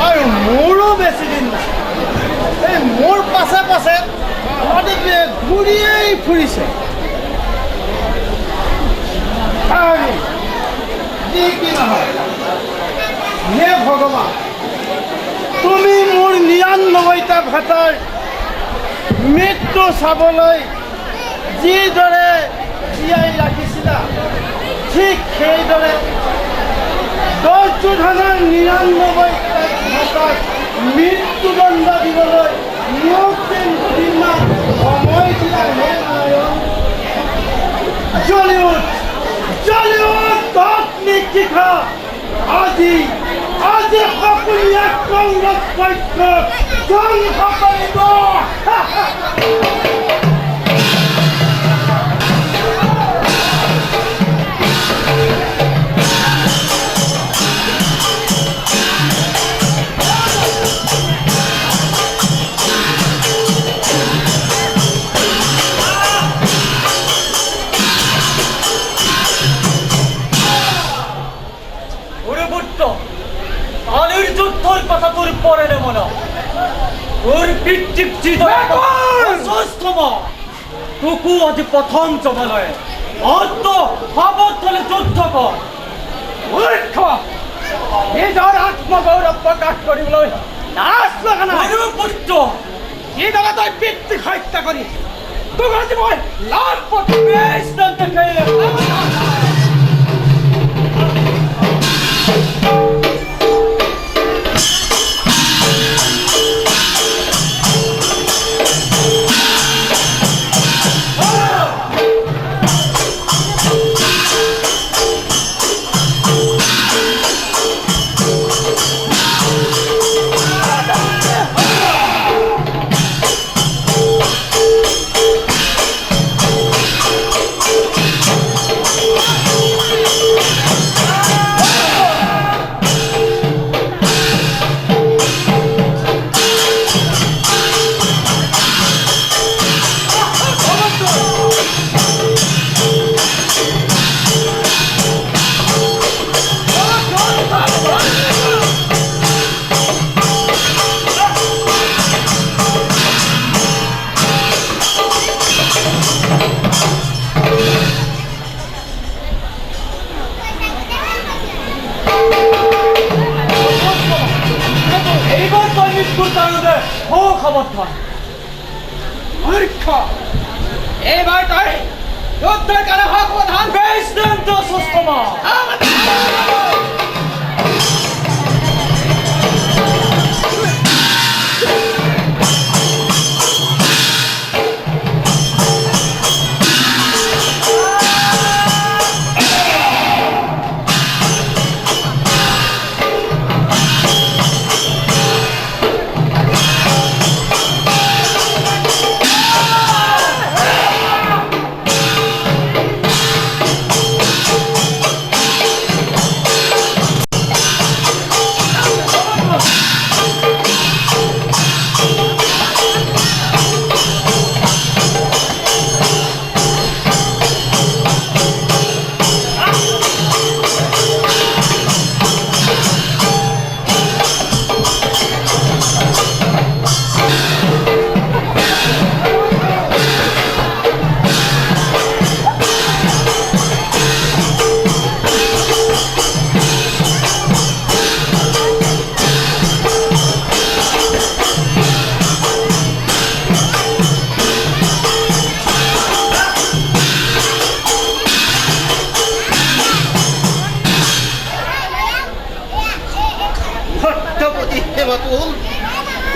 আৰু মোৰো বেছি দিন নাই এই মোৰ পাছে পাছে মাটিটোৱে ঘূৰিয়েই ফুৰিছে যি কি নহয় হে ভগৱান তুমি মোৰ ৯৯টা ভেটাৰ মৃত্যু চাবলৈ যিদৰে জীয়াই ৰাখিছিলা ঠিক সেইদৰে দুৰ্যোধনৰ ৯৯টা ভেটাৰ মৃত্যুদণ্ড দিবলৈ মোক দুদিনমান সময় দিয়া হে নাৰায়ণ জলিউড তৎনিক শিখা আজি সকলোৱে কংগ্ৰেছ পক্ষ ধ্বংস কৰিব কথা তোৰ পৰে নেব না ওৰ পিঠিক তোকো আজি প্ৰথম জমালয়ে অন্ত ভাবত তলে যুদ্ধ কৰ নিজৰ আত্মগৌৰৱ প্ৰকাশ কৰিবলৈ নাচ লগা নাই পুত্ৰ যিদৰে তই পিতৃক হত্যা কৰি তোক আজি মই লাভ এইবাৰ তই যুদ্ধৰ কাৰণে সাৱধান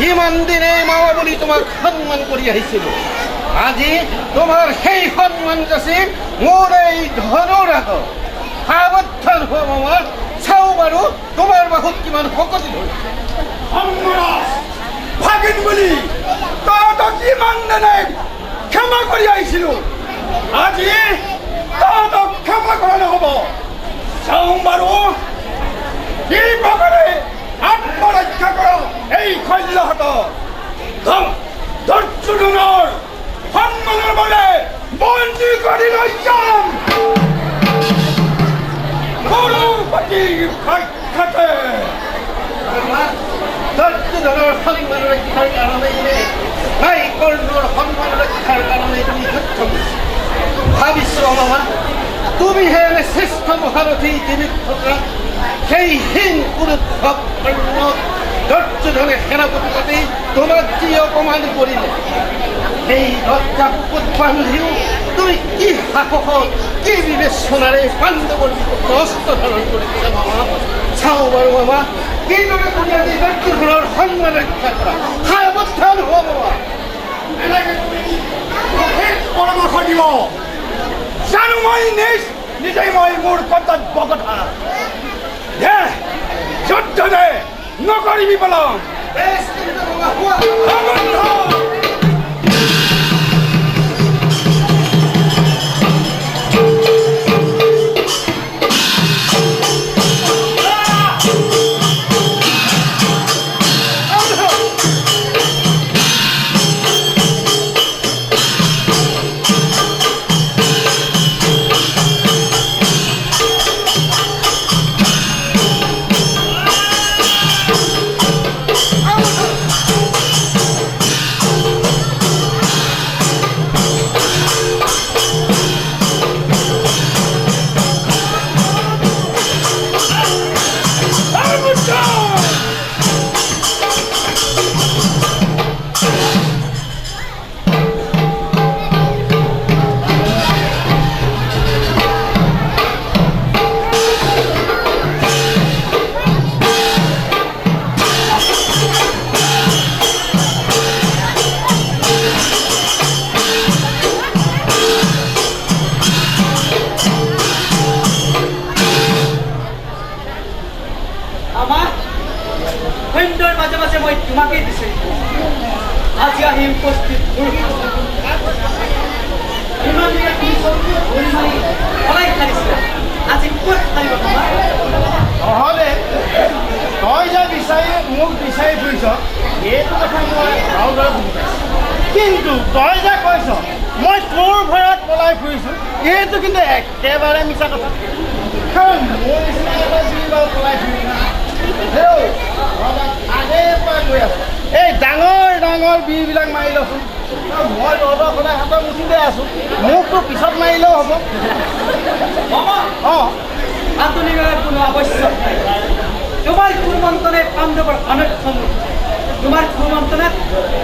ইমান দিনে মাৱা বুলি তোমাক সন্মান কৰি আহিছিলোঁ আজি তোমাৰ সেই সন্মান যাচি মোৰ এই ধনৰ আগত সাৱধান হোৱা মামা চাওঁ বাৰু তোমাৰ বাহুত কিমান শকতি ধৰিছে ভাগিন বুলি তহঁতক কিমান দিনে ক্ষমা কৰি আহিছিলোঁ আজি তহঁতক ক্ষমা কৰা নহ'ব চাওঁ বাৰু কি প্ৰকাৰে আত্মৰক্ষা কৰ এই শল্যহত দুৰ্যোধনৰ সন্মানৰ বলে বন্দী কৰি লৈ যাম সৰুপতি সাক্ষাতে দৰ্শনৰ সন্মান ৰক্ষাৰ কাৰণে নাই কৰ্ণৰ সন্মান ৰক্ষাৰ কাৰণে তুমি সক্ষম ভাবিছো মামা তুমিহে এনে শ্ৰেষ্ঠ মহাৰথী জীৱিত থকা সেই হীন কুৰুক্ষক কৰ্ণক দুৰ্যোধনে সেনাপতি পাতি তোমাক যি অপমান কৰিলে সেই দৰ্জাক বান্ধিও তুমি কি সাহসত কি বিবেচনাৰে পাণ্ডৱৰ বিপক্ষে অস্ত্ৰ ধাৰণ কৰিছা মামা চাওঁ বাৰু মামা কিদৰে তুমি আজি দুৰ্যোধনৰ সন্মান ৰক্ষা কৰা সাৱধান হোৱা মামা এনেকে তুমি সঠিক পৰামৰ্শ দিব জানো মই নিজেই মই মোৰ কৰ্তব্য কথা দে যুদ্ধ দে নকৰিবি পলম বেছ কিন্তু মামা হোৱা মই তোমাকে দিছে আজি আহি উপস্থিত ইমান দিনে তুমি ঘূৰি মাৰি পলাই খাইছিলা আজি ক'ত খাইব তোমাৰ নহ'লে তই যে মোক বিচাৰি ফুৰিছ এইটো কথা মই ভালদৰে বুজি পাইছোঁ কিন্তু তই যে কৈছ মই তোৰ ভয়ত পলাই ফুৰিছোঁ এইটো কিন্তু একেবাৰে মিছা কথা কাৰণ মোৰ নিচিনা এটা যি বাৰু পলাই ফুৰি আগেৰ পৰা গৈ আছোঁ এই ডাঙৰ ডাঙৰ বিবিলাক মাৰি লচোন মই তহঁতৰ সদায় হাতৰ মুঠিতে আছোঁ মোকতো পিছত মাৰিলেও হ'ব অঁ আধুনিকৰ কোনো আৱশ্যক নাই তোমাৰ কুমন্ত্ৰণে পাণ্ডৱৰ অনক্ষম তোমাৰ কুমন্ত্ৰণাত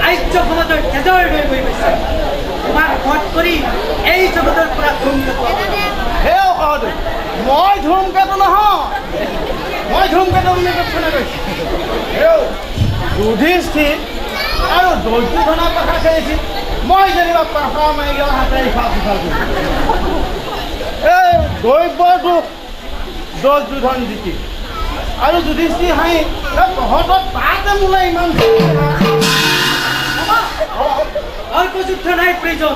আৰ্য সমাজৰ তেজৰ হৈ গৈ গৈছে তোমাক বধ কৰি এই জগতৰ পৰা ধূমকেতু হে সহজ মই ধূমকেতু নহয় মই ধূমকেতু বুলি কোনে কৈছোঁ যুধিষ্ঠিৰ আৰু দুৰ্যোধনৰ কথা খেলিছিল মই যেনিবা পাহাৰ মাৰি গ'ল হাতেৰে ইফাল সিফাল কৰিছোঁ এই দৈব্যটো দুৰ্যোধন জিকি আৰু যুধিষ্ঠিৰ হাঁহি তহঁতৰ তাতে মোলে ইমান অল্প যুদ্ধ নাই প্ৰয়োজন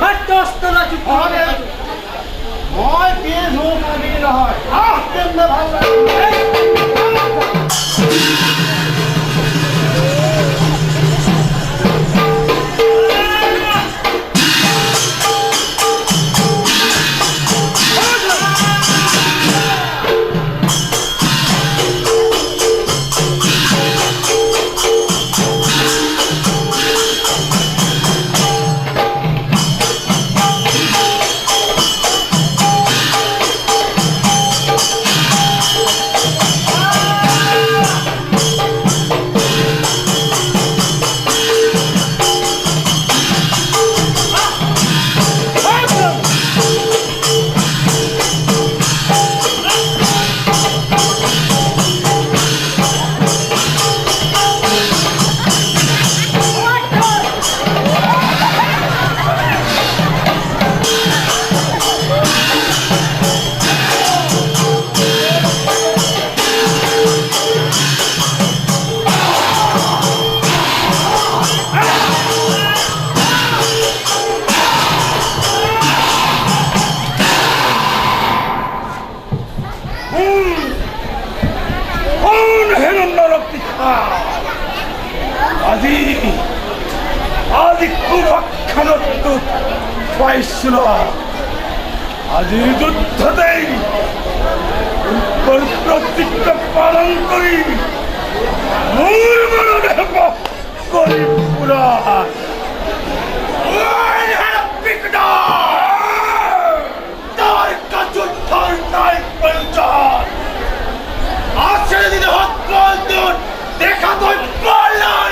মাত্ৰ অস্ত্ৰ যুদ্ধ মই কি ধূম আদি নহয় কেন্দ্ৰ ভাল লাগে আজি কুভক্ষণত পাইছিল আজিৰ যুদ্ধতেই প্ৰতিজ্ঞা পালন কৰি মোৰ মনত হ'ব কলিপুৰা তাৰ কাজুদ্ধৰ নাই প্ৰয়োজন আছে যদি হত্যন্তৰ দেখা তোৰ পালাৰ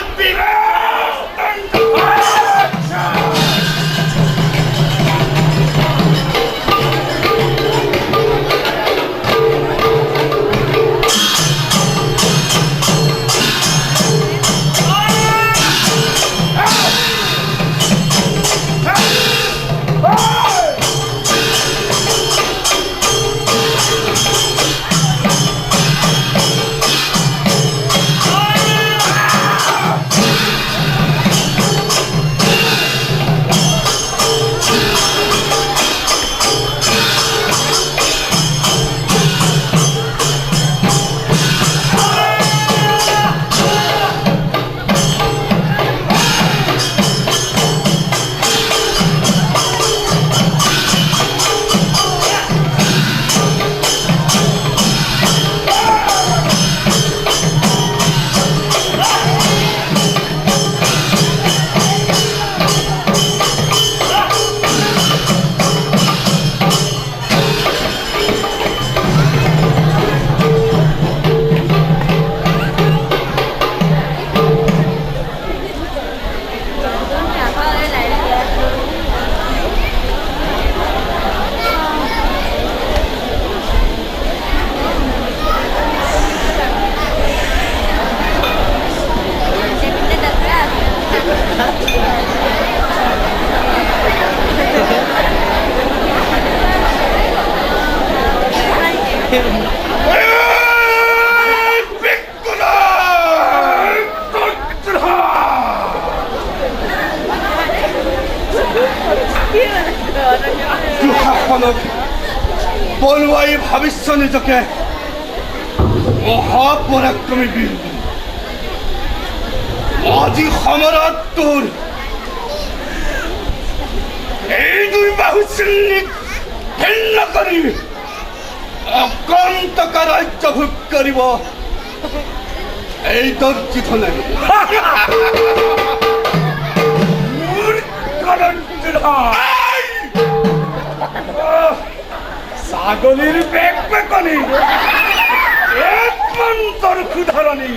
বলুৱাই ভাবিছ নিজকে মহাপৰাক্ৰমী বীৰ আজি সমৰত তোৰ এই দুৰ্বাহু শ্ৰেণীক ভিন্ন কৰি অক্ৰান্তকা ৰাজ্য ভোগ কৰিব এই দৰ্জিত নাই ছাগলীৰ বেগ বেকনি এক মন্ত্ৰৰ ক্ষুধাৰণি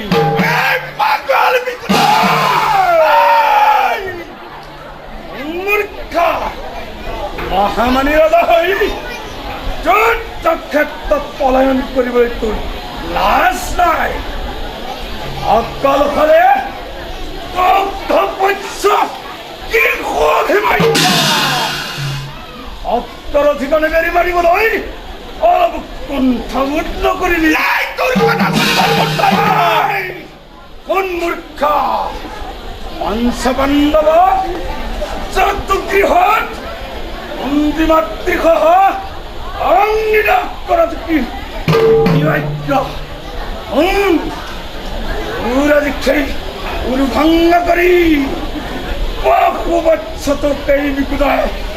মূৰ্খ মহামানী ৰজা হৈ যুদ্ধ ক্ষেত্ৰত পলায়ন কৰিবলৈ তোৰ লাজ নাই অকলশৰে কি অত্তৰাধিকৰণে মেৰি মাৰিবলৈ অলপ কুণ্ঠাবোধ নকৰিলি কোন মূৰ্খ পঞ্চপাণ্ডৱ চতুৰ্গৃহত বন্দী মাতৃসহ অগ্নিদাহ কৰাটো কি উৰু ভংগ কৰি বহু বৎসৰ এই বিকুদায়